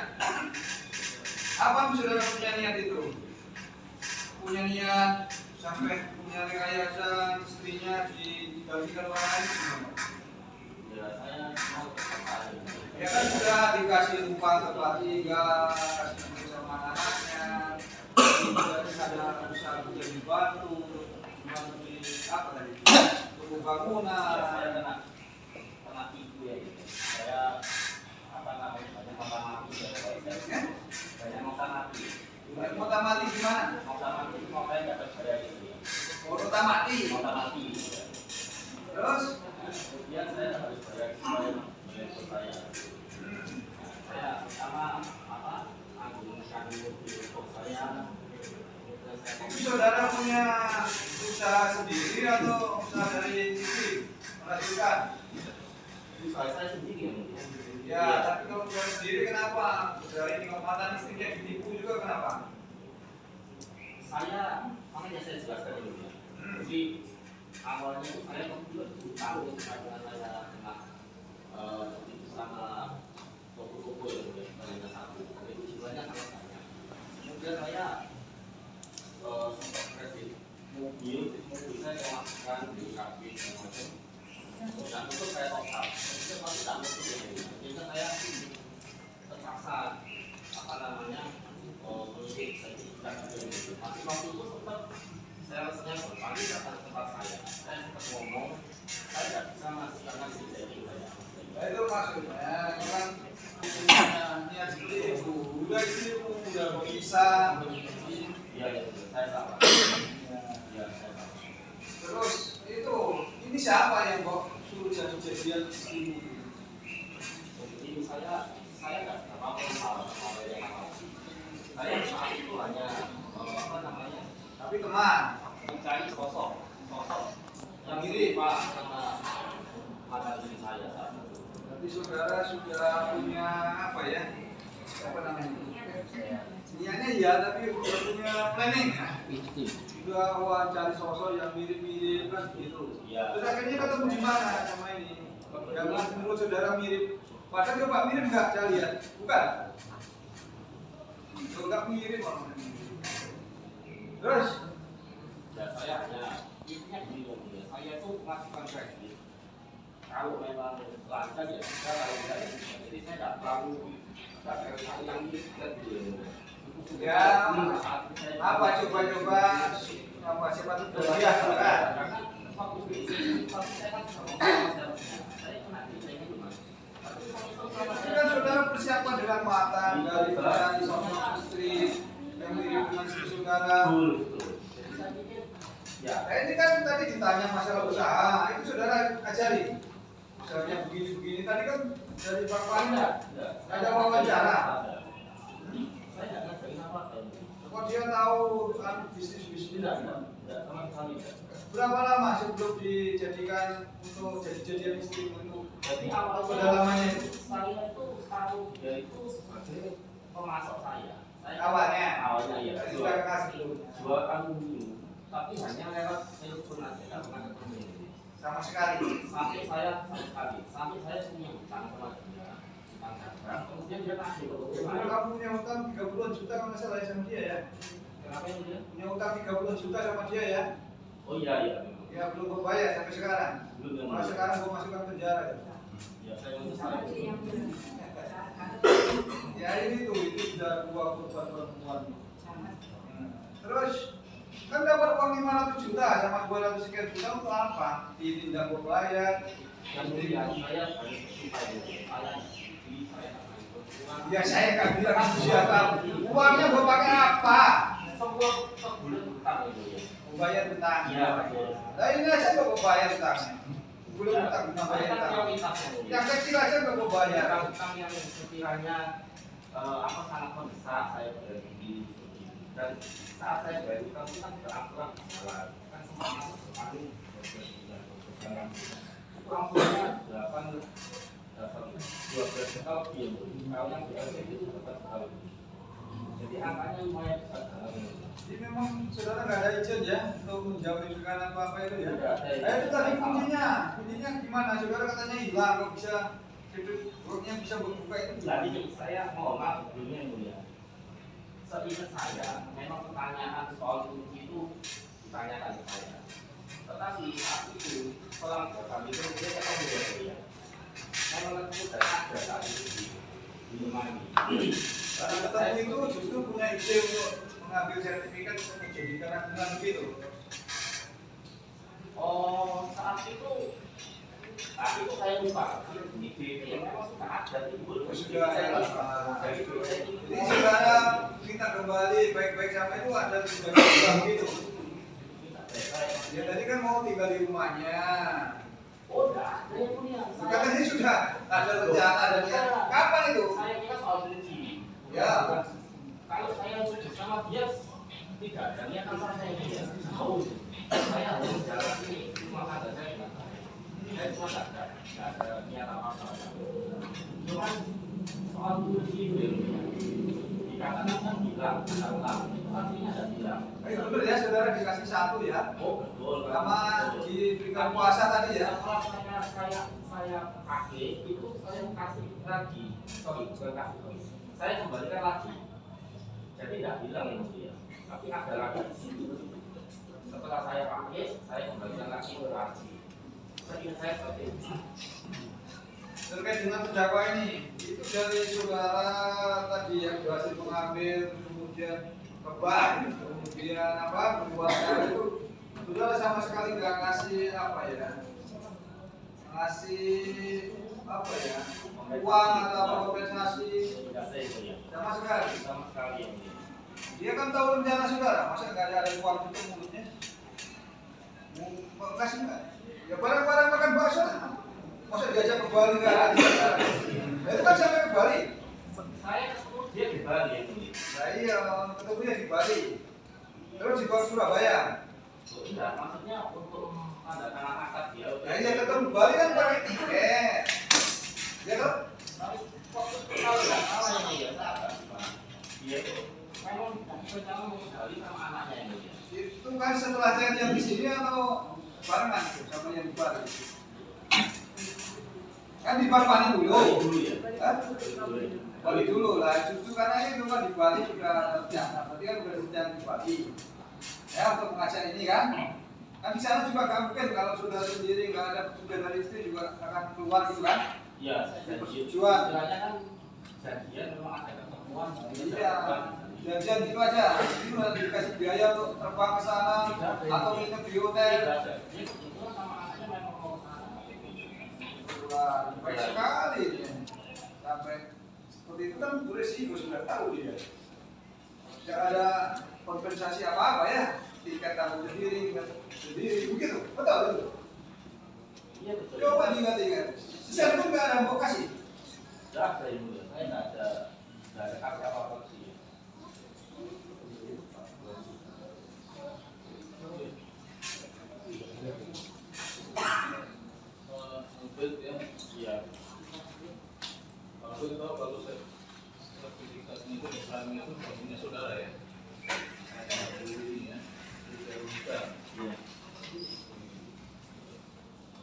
apa yang saudara punya niat itu? Punya niat sampai punya rekayasa istrinya dibagikan orang lain gimana? Ya saya mau tertarik. Ya kan sudah dikasih upah tempat tinggal, kasih bersama anaknya, juga ada usaha kerja dibantu, dibantu di apa tadi? Untuk bangunan. Saya kena tipu ya gitu. Saya apa namanya banyak mata mati banyak mata mati. Kota mati gimana? Mata mati itu mau saya dapat bayar gitu ya. Kota mati. Mata mati. Terus Kemudian saya harus bayar supaya menelpon saya. Saya sama apa? Menggunakan mobil untuk saya. itu saudara punya usaha sendiri atau usaha dari istri? Melakukan? Saya sendiri yang Ya, tapi kalau usaha sendiri kenapa? Dari mantan istrinya ditipu juga kenapa? saya makanya saya jelaskan dulu ya. Jadi awalnya itu saya kebetulan tahu karena saya kena itu sama toko-toko yang banyak satu itu jumlahnya sangat banyak. Kemudian saya sempat kredit mobil saya masukkan di kabin dan macam. Dan itu saya top up. Itu pasti tak mungkin. Sehingga saya terpaksa apa namanya mengisi sertifikat itu. Masih waktu itu sempat saya rasanya berpagi datang ke tempat saya sempat ngomong saya tidak bisa masukkan CCTV saya. Nah, itu maksudnya kan punya niat seperti itu. Udah istrimu udah bisa. Iya saya salah. Ya. Iya saya salah. Terus itu ini siapa yang kok suruh jadi-jadian istrimu? Jadi saya nggak apa-apa hal yang apa. Saya saat itu hanya apa namanya Tapi teman. mencari sosok yang Mirip. mirip sama pada diri saya saat itu. Berarti saudara sudah punya apa ya? Apa namanya? Niatnya ya, tapi udah punya planning. Juga cari sosok yang mirip-mirip kan gitu. Terus akhirnya ketemu di mana sama ini? Yang menurut saudara mirip. Padahal coba mirip nggak kalian? Bukan? Nggak mirip orang. Terus? Ya saya hanya intinya gini loh, ya. Saya itu melakukan kredit. Kalau memang lancar ya bisa, kalau tidak ya tidak. Jadi saya tidak terlalu yang mirip. Ya, apa coba-coba apa siapa tuh ya, kan? Itu kan saudara persiapan dengan matang dari sosok istri yang mirip dengan saudara. Ya, Ini kan tadi ditanya masalah usaha, itu saudara ajari. Misalnya begini-begini, tadi kan dari Pak Panda ada wawancara. saya tidak ngajarin apa-apa. Kok dia tahu kan bisnis-bisnis? Sama sekali tidak. Berapa lama sebelum dijadikan untuk jadi istri untuk Jadi awalnya pendalamannya itu? saya itu tahu dia itu sebagai pemasok saya. Awalnya? Awalnya ya. Tadi sudah kasih dulu. Jual kamu dulu, tapi hanya lewat telepon aja, tidak pernah ketemu. Sama sekali. Sampai saya punya hutang sama dia, hutang dagang. Kemudian dia kasih ke Dulu saya. kamu punya utang 30-an juta kalau nggak salah ya sama dia ya? Kenapa ini dia? Punya utang 30-an juta sama dia ya? Oh iya iya. memang. Ya belum berbayar sampai sekarang. Belum yang Malah sekarang gua masukkan penjara. Ya saya menyesal. Ya ini tuh, itu sudah dua korban perempuan. Terus kan dapat uang 500 juta sama 200 sekian juta untuk apa? Ditindak berbayar. Kemudian saya harus bersumpah dulu. Saya di saya akan berjuang. Ya saya kan bilang itu siapa? Uangnya gua pakai apa? Sebulan hutang itu ya. Gua bayar utang. Iya betul. Nah ini aja gua bayar utangnya. Belum utang, belum bayar Saya kan utang. prioritasnya. Yang kecil aja gua bayar. Utang yang sekiranya sangat mendesak saya bayar di dan saat saya bayar utang itu kan berangsur jalan kan semua masuk paling berjalan uangnya 12 juta lebih kalau yang BLT itu dapat sekali jadi angkanya lumayan besar. Jadi memang saudara nggak ada izin ya untuk menjauhkan apa itu ya? Tidak ada izin. Nah, itu tadi kuncinya gimana? Saudara katanya hilang, kok bisa grupnya bisa berbuka itu? Jadi saya mau maaf sebelumnya yang mulia. Seingat saya, memang pertanyaan soal kunci itu ditanyakan ke saya. Tetapi saat itu setelah kami itu dia tahu ya. Saya mengerti dan ada saat itu di Lemani. Karena ketemu itu justru punya ide untuk mengambil sertifikat untuk menjadikan akuntan begitu. Oh, saat itu saya lupa. Ide yang memang sudah ada timbul. Sudah Saya ada. lupa. Jadi Jadi saudara minta kembali baik-baik sama itu ada tindakan begitu. Ya tadi kan mau tinggal di rumahnya. oh, enggak, saya punya. Katanya sudah ada rencana dan niat. Kapan itu? Saya kira soal kunci. Ya. Kalau saya bersama dia tidak ada niatan saya dia tahu. Saya harus jalan ini cuma ada saya dengan saya. Saya cuma tidak ada niat apa-apa. Cuman soal kunci itu dikatakan kan bilang ada utang itu artinya ada bilang. Betul ya saudara dikasih satu ya. Oh betul. Sama diberikan puasa tadi ya. Setelah saya pakai itu saya kasih lagi. Sorry bukan kasih lagi. Saya kembalikan lagi. Jadi tidak bilang yang mulia, tapi ada lagi di situ. Setelah saya pakai, saya kembalikan lagi ke lagi. Seingat saya seperti itu. Terkait dengan terdakwa ini, itu dari saudara tadi yang berhasil mengambil kemudian beban, kemudian apa berbuat itu, saudara sama sekali nggak ngasih apa ya, ngasih apa ya, uang atau apa kompensasi Tidak saya itu ya. sama sekali. Sama sekali yang mulia. Dia kan tahu rencana saudara, masa nggak ada uang itu mulutnya? Mau kasih nggak? Ya barang-barang makan bakso, masa diajak ke Bali nggak ada? Nah, itu kan sampai ke Bali. Saya ketemu dia di Bali yang mulia. Nah iya, ketemunya di Bali. Terus di Surabaya. Oh, enggak, maksudnya untuk tanda tangan akad dia. Nah iya ketemu di Bali kan pakai tiket. Ya kan? Tapi waktu itu kalau nggak salah yang mulia, saya agak lupa. Dia itu memang mau kembali sama anaknya yang mulia. Itu kan setelah janjian di sini atau barengan tuh sama yang di Bali? Kan di Bali panen dulu. Dulu ya. Hah? Bali dulu lah. Justru karena itu kan di Bali sudah terjangkau. Berarti kan sudah terjangkau di Bali. Ya untuk pengajian ini kan. Kan di sana juga nggak mungkin kalau sudah sendiri nggak ada sudah dari istri juga akan keluar gitu kan? Iya, janji. Persetujuan. Istilahnya kan janjian memang ada ketemuan. Iya. Janjian gitu aja. Itu nanti dikasih biaya untuk terbang ke sana atau nginep di hotel. Itu sama anaknya memang mau ke sana. Wah, baik sekali dia. Sampai seperti itu kan beresiko sudah tahu dia. Tidak ada kompensasi apa-apa ya. Tiket tanggung sendiri, begitu, betul betul. Iya betul. Coba diingat-ingat. Sejak itu nggak ada mau kasih. Tidak ada ibu, saya nggak ada kasih apa-apa sih. Mungkin ya, Iya. kalau kita tahu kalau sertifikatnya itu misalnya itu punya saudara ya, ini ya, dari kita. Iya.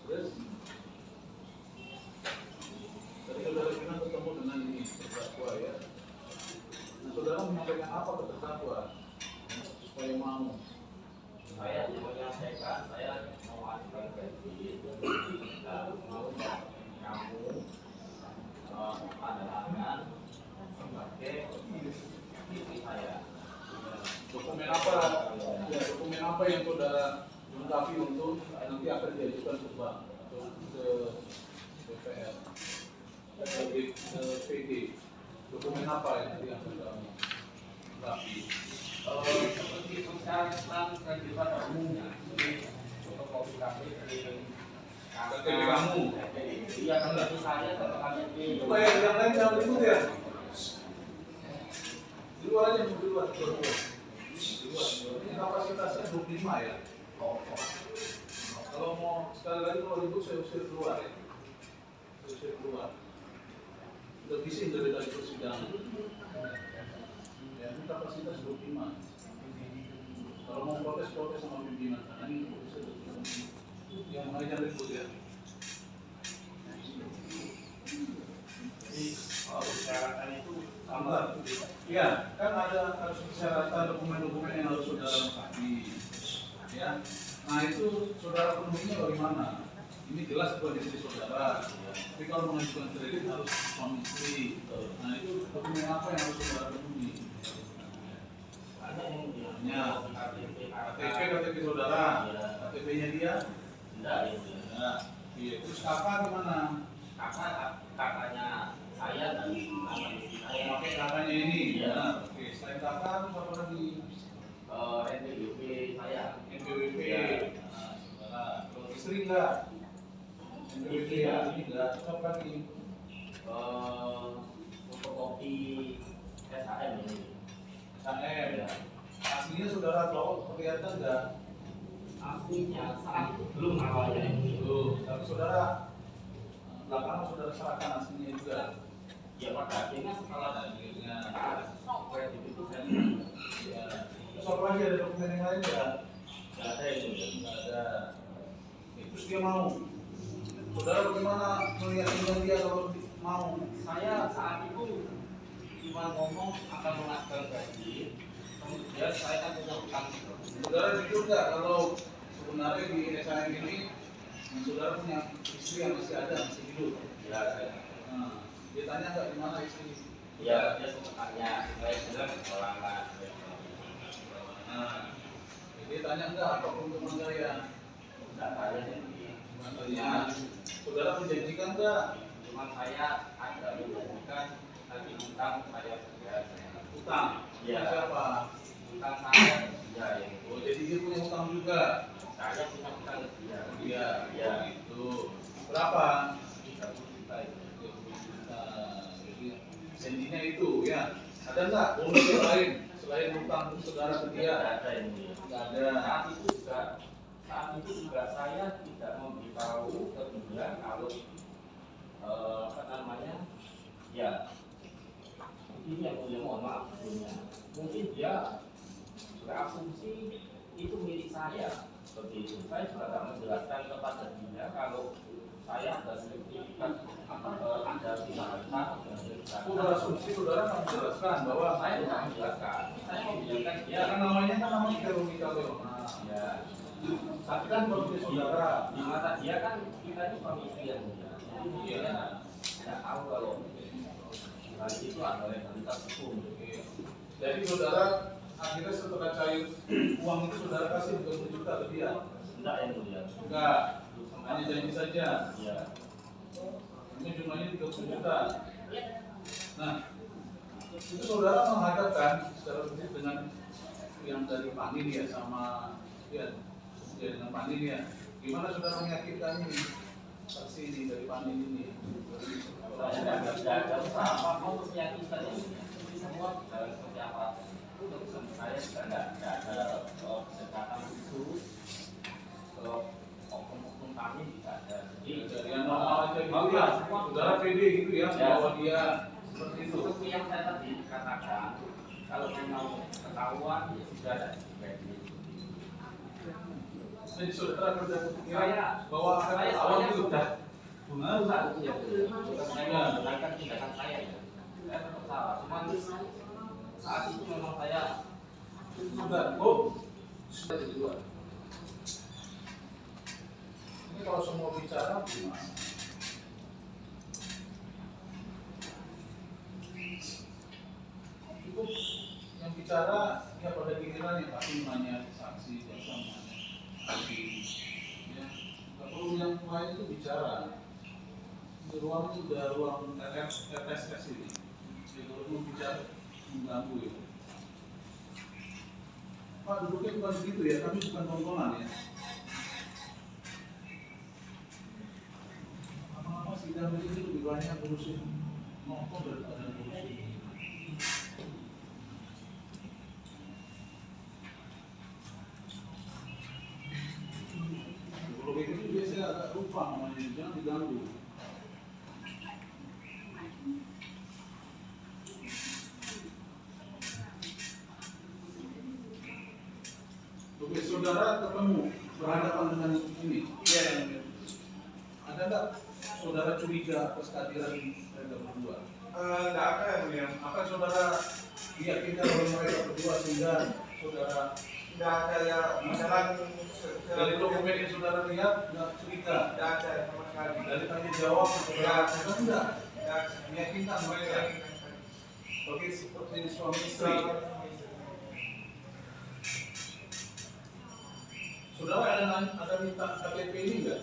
Terus tadi saudara Vina ketemu dengan ini terdakwa ya. Nah saudara menyampaikan apa ke terdakwa supaya mau? Saya menyampaikan saya mau ajukan gaji, mau kamu pada tangan sebagai istri saya. Dokumen apa? Ya, dokumen apa yang saudara lengkapi untuk nanti akan diajukan ke bank atau ke BPR, ke PD? Dokumen apa yang nanti akan kamu lengkapi? Seperti persyaratan kredit pada umumnya, jadi fotokopi KTP kamu. Iya, KTP saya sama KTP. Itu bayar yang lain jangan ribut ya. Di luar aja, di luar. Di luar. Ini kapasitasnya 25 ya. Kalau mau sekali lagi kalau ribut saya usir keluar ya. Saya usir keluar. Udah bising dari persidangan. Ya, ini kapasitas 25. Kalau mau protes sama pimpinan, karena ini bisa yang mengajar ribut ya. Jadi persyaratan itu Tambah. Iya, kan ada harus persyaratan dokumen-dokumen yang harus saudara lengkapi. Ya, nah itu saudara penuhinya bagaimana? Ini jelas bukan istri saudara. Tapi kalau mengajukan kredit harus suami istri. Nah itu dokumen apa yang harus saudara penuhi? Ada yang Ya, KTP saudara, KTP-nya dia. tidak itu. Nah, iya. Terus kakak gimana? Kakaknya saya dan anak istri saya. Pakai kakaknya ini. Iya. Nah, oke. Selain kakak, terus apa lagi? NPWP saya. NPWP. Iya. Nah, saudara. Kalau istri enggak? NPWP ya, ini enggak. Terus apa lagi? Fotokopi SHM ini. KM. Ya. Aslinya saudara tahu kelihatan enggak? Aslinya saat itu belum awalnya ini. Tuh, tapi saudara belakangan saudara serahkan aslinya juga. Ya pada akhirnya setelah Akhirnya, kredit itu saya ya. Terus apa lagi ada dokumen yang lain enggak? nggak ada ini. Enggak ada. Terus dia mau. Saudara bagaimana melihatnya dia kalau mau? Saya saat itu cuma ngomong akan mengajukan gaji, kemudian saya kan punya utang. Saudara jujur nggak kalau sebenarnya di SHM ini saudara punya istri yang masih ada, masih hidup? Ya, saya. Nah, dia tanya nggak di mana istri? Ya, dia sempat tanya, saya bilang kesolangan. Nah, dia tanya nggak apapun untuk ya? Tidak tanya sendiri. Tanya, saudara menjanjikan nggak? Cuma saya ada menjanjikan nanti utang saya bayar. Utang? Iya. Siapa? Utang saya dia yang Oh, jadi dia punya utang juga? saya punya utang ke dia. Iya. Iya. Oh, gitu. Berapa? 30 juta itu. 30 juta. Jadi sendinya itu ya. Ada nggak bonus yang lain selain utang saudara ke dia? Tidak ada ini. Nggak ada. Saat itu juga saya tidak memberitahu ke dia kalau apa namanya, ya ini yang mulia, mohon maaf sebelumnya. Mungkin dia berasumsi itu milik saya seperti itu. Saya juga tidak menjelaskan kepada dia kalau saya ada sertifikat ada pihak Asumsi saudara mau menjelaskan bahwa saya tidak menjelaskan. Saya membiarkan dia kan namanya kan nama Veronica Leona. ya. Tapi kan kalau saudara Di mata dia kan kita ini suami istri yang mulia. Jadi dia tidak tahu kalau hal itu adalah legalitas hukum. Jadi saudara akhirnya setelah cair uang itu saudara kasih 20 juta ke dia. Tidak yang mulia. Enggak, hanya janji saja. Ya. Ini jumlahnya 30 juta. Nah, itu saudara menghadapkan secara prinsip dengan yang dari Panin ya sama ya dengan Panin ya. Gimana saudara meyakinkan ini saksi ini dari Panin ini? Saya tidak ada usaha apa untuk meyakinkan ini semua seperti apa. Untuk saya juga tidak ada pendekatan khusus oknum kami tidak ada. Jadi Dari yang normal aja gitu ya, saudara pede gitu ya, bahwa dia seperti itu. seperti yang saya tadi katakan, kalau mau ketahuan ya sudah ada Jadi saudara kerja saya bahwa akan saya awal soalnya itu sudah benar. saat ya saya menggunakan tindakan saya ya saya tetap salah cuman saat itu memang saya Sudah, sudah di luar. Ini kalau semua bicara gimana? Cukup yang bicara ya pada giliran yang pasti nanya saksi jaksa nanya ahli ya nggak perlu yang lain itu bicara. Di ruang itu udah ruang RSS ini jadi kalau bicara mengganggu ya. Pak duduknya bukan begitu ya, kami bukan tontonan ya. Lama-lama sidang ini lebih banyak ngurusin nonton daripada ngurusin. Kalau kayak gitu biasanya agak lupa namanya, jangan diganggu. Oke, saudara ketemu berhadapan dengan ini. Iya. Ada nggak saudara curiga atas kehadiran mereka berdua? Nggak ada ya mulia. Apa saudara yakinkan bahwa mereka berdua sehingga saudara Nggak ada ya jalan dari dokumen yang saudara lihat nggak curiga? Nggak ada sama sekali. Dari tanya jawab saudara sudah enggak Nggak meyakinkan mereka. Oke, seperti suami istri. Saudara ada minta KTP ini enggak?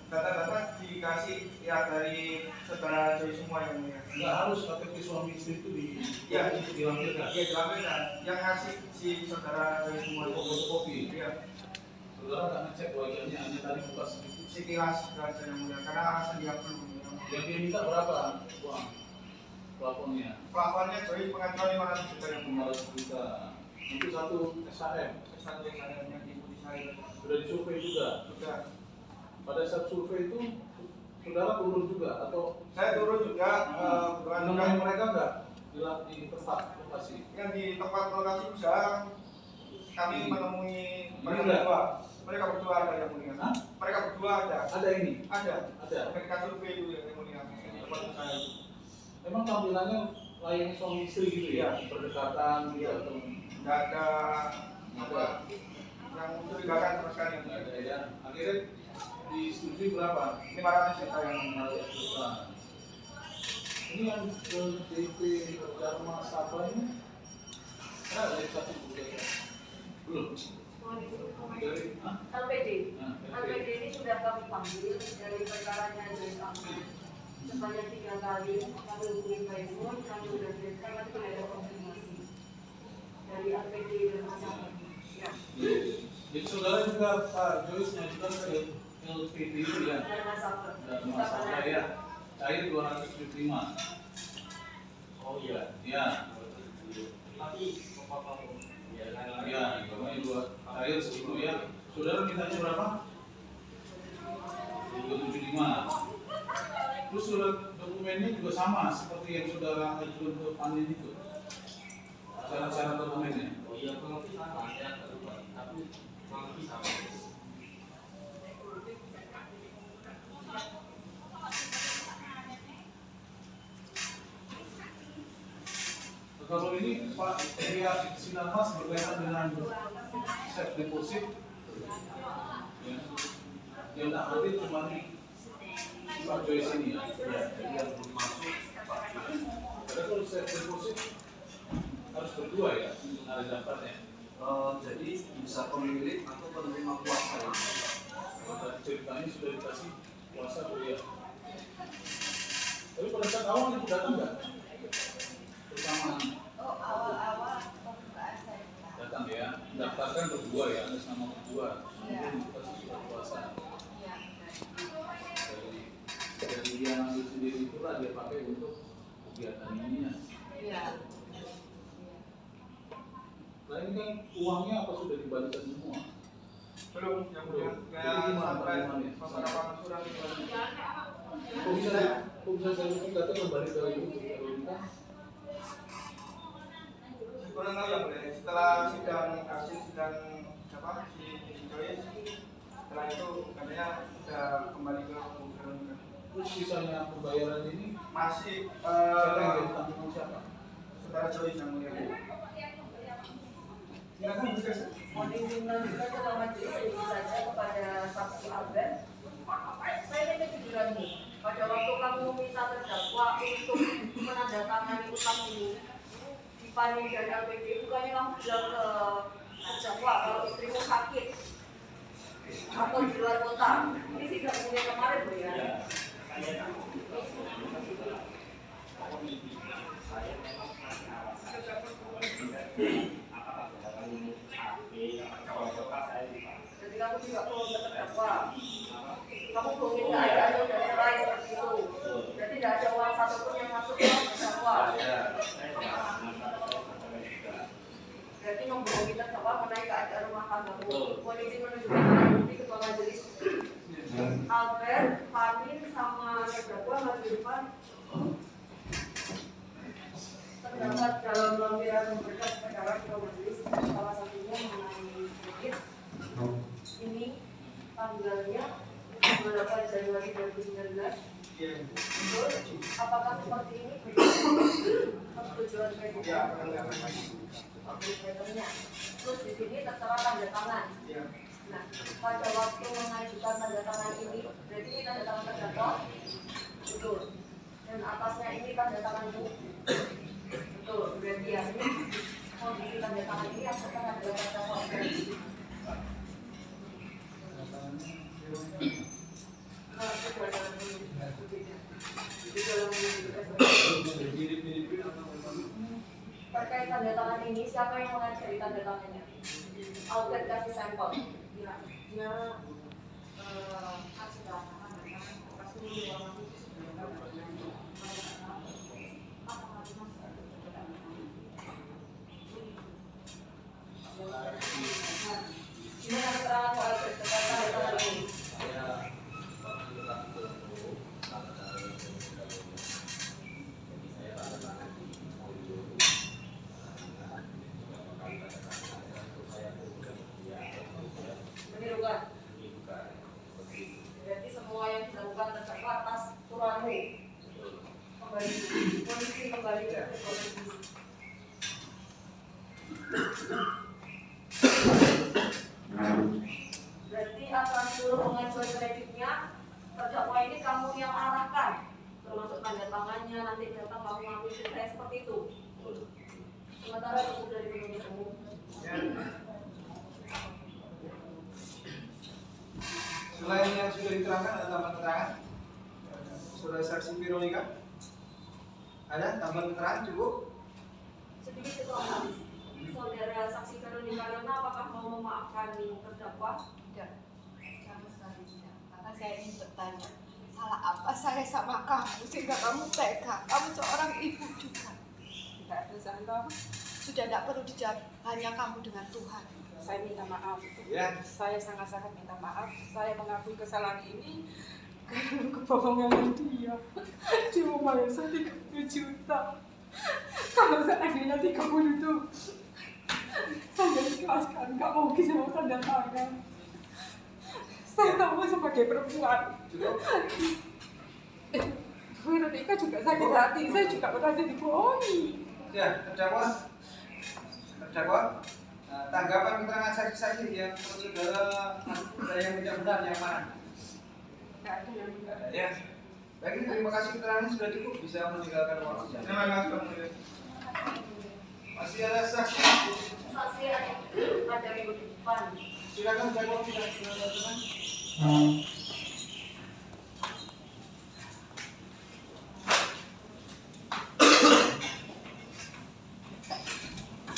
data-data dikasih ya dari saudara Joy semua yang mulia. Enggak harus KTP suami istri itu Ya, dilampirkan. ya dilampirkan. Yang ngasih si saudara Joy semua itu. Fotokopi. Iya. Saudara nggak ngecek wajahnya hanya tadi buka sedikit. Sekilas saja yang mulia. Karena alasan dia belum. Yang dia minta berapa uang? Plafonnya Pelapornya Joy pengajuan 500 juta yang mulia. 500 juta. Itu satu SHM. Satu yang ada yang diikuti saya. Sudah disurvei juga. Sudah. Pada saat survei itu saudara turun juga atau Saya turun juga menemui mereka enggak di tempat lokasi? yang di tempat lokasi usaha kami menemui mereka enggak? berdua. Mereka berdua ada yang mulia. Hah? Mereka berdua ada. Ada ini? Ada. Ada. Mereka survei itu yang mulia di tempat usaha itu. Emang tampilannya layaknya suami istri gitu ya? Berdekatan gitu atau Tidak ada apa yang mencurigakan sama sekali. enggak ada ya? Akhirnya disetujui berapa? 500 juta yang mulia. 500 juta. Ini yang ke DP Dharma Sapa ini ada satu juga belum? Dari LPD. Nah, LPD ini sudah kami panggil dari perkaranya Joy Ahmad sebanyak 3 kali. Kami hubungi Facebook, kami sudah cerita, tapi tidak ada konfirmasi dari LPD dan masyarakat. Ya. jadi saudara juga Pak Joyce mengajukan ke LPD itu ya? Dan masyarakat. Dan masalah ya, cair 275. oh iya Ya, tapi pokok ya ya, namanya dua cair 10 ya. Saudara mintanya berapa? 275. Terus surat dokumennya juga sama seperti yang saudara ajukan ke Panin itu. Cara-cara dokumennya. oh iya kalau kita Kalau ini Pak pihak Sinarmas berkaitan dengan safe deposit, ya, yang tak hadir cuma Pak Joyce ini ya, jadi yang belum masuk Pak Joyce. Karena kalau safe deposit harus berdua ya, ada daftarnya. Jadi bisa pemilik atau penerima kuasa ya. Kalau tadi ceritanya sudah dikasih kuasa ya. Tapi pada saat awal itu datang nggak? Pertama Oh, awal-awal pembukaan saya. datang ya, daftarkan berdua ya, atas nama berdua. Iya. Kemudian dikasih surat kuasa. Iya. Dari dia ambil sendiri itulah dia pakai untuk kegiatan ininya. Iya. Nah ini kan uangnya apa sudah dibalikan semua? Belum, yang belum. Jadi gimana bagaimana? Beberapa surat itu. Kok bisa saya mungkin kata kembali ke itu kalau nikah? Kurang tahu ya boleh. Setelah sidang kasus sidang apa si Joyce, setelah itu katanya sudah kembali ke Veronica. Terus sisanya pembayaran ini Masih siapa yang jadi tanggungan siapa? saudara Joyce yang mulia. Silakan bisa. Mohon izin juga ketua majelis izin saja kepada saksi Albert. Saya ingin kejujuran nih. Pada waktu kamu meminta terdakwa untuk menandatangani utang ini di Panin dan LPD, bukannya kamu bilang ke terdakwa kalau istrimu sakit atau di luar kota? Ini tidak punya kemarin loh ya. Jadi kamu juga perlu terdakwa. Kamu bohongin keadaanmu dan cerai seperti itu. Jadi tidak ada uang satupun yang masuk ke terdakwa. Berarti membohongi terdakwa mengenai keadaan rumah tanggamu. Mohon izin menunjukkan barang bukti ketua majelis. Albert, Panin, sama terdakwa maju depan. Terdapat dalam lampiran berkas perkara ketua majelis salah satunya mengenai kredit. Ini tanggalnya 28 Januari 2019. Betul? Apakah seperti ini? Persetujuan kreditnya. Ya, enggak. Terus di sini tertera tanda tangan. Iya. Nah, pada waktu mengajukan tanda tangan ini, berarti ini tanda tangan terdakwa. Betul. Dan atasnya ini tanda tanganmu. Betul. Berarti ya ini kondisi tanda tangan ini yang sekarang adalah terdakwa. Terkait tanda tangan ini, siapa yang mengajari tanda tangannya? Albert kasih sampel. Ya, dia kasih tangan, kasih uang. Gimana keterangan Pak Albert terkait tanda tangan ini? Menirukan. Berarti semua yang dilakukan terdakwa atas suratmu. Kembali, polisi kembali ke polisi. Berarti atas seluruh pengajuan kreditnya, terdakwa ini kamu yang arahkan, termasuk tanda tangannya, nanti datang kamu ngambil cerita seperti itu. Sementara itu dari penuntut umum. Selain yang sudah diterangkan, ada tambahan keterangan? Saudara saksi Veronica? Ada tambahan keterangan cukup? Sedikit ketua saudara saksi Veronica Leona, apakah mau memaafkan terdakwa? Tidak, sama sekali tidak. Karena saya ingin bertanya, salah apa saya sama kamu sehingga kamu tega? Kamu seorang ibu juga. Tidak ada salah. Sudah tidak perlu dijawab, hanya kamu dengan Tuhan. Saya minta maaf. Ya. Saya sangat-sangat minta maaf. Saya mengakui kesalahan ini karena kebohongan dia. Dia membayar saya 30 juta. Kalau seandainya 30 itu saya ikhlaskan, nggak mau sama tanda tangan. Saya tahu sebagai perempuan. Veronica juga sakit hati, saya juga merasa dibohongi. Ya, terdakwa. Tanggapan keterangan saksi-saksi yang saudara yang tidak benar yang mana? Nggak ada yang benar. Ya. Baik, terima kasih keterangannya sudah cukup, bisa meninggalkan ruang sidang. Terima kasih. Masih ada saksi? Saksi ada minggu depan. Silakan jawab, silakan.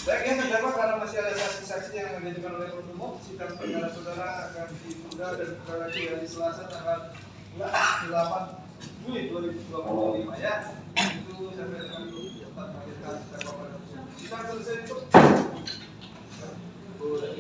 Baik, yang terdakwa karena masih ada saksi-saksi yang diajukan oleh penuntut umum, sidang perkara saudara akan ditunda dan kembali lagi hari Selasa tanggal 8 Juli 2025 ya. Itu sampai dengan tempat melahirkan terdakwa pada sidang selesai itu. Boleh.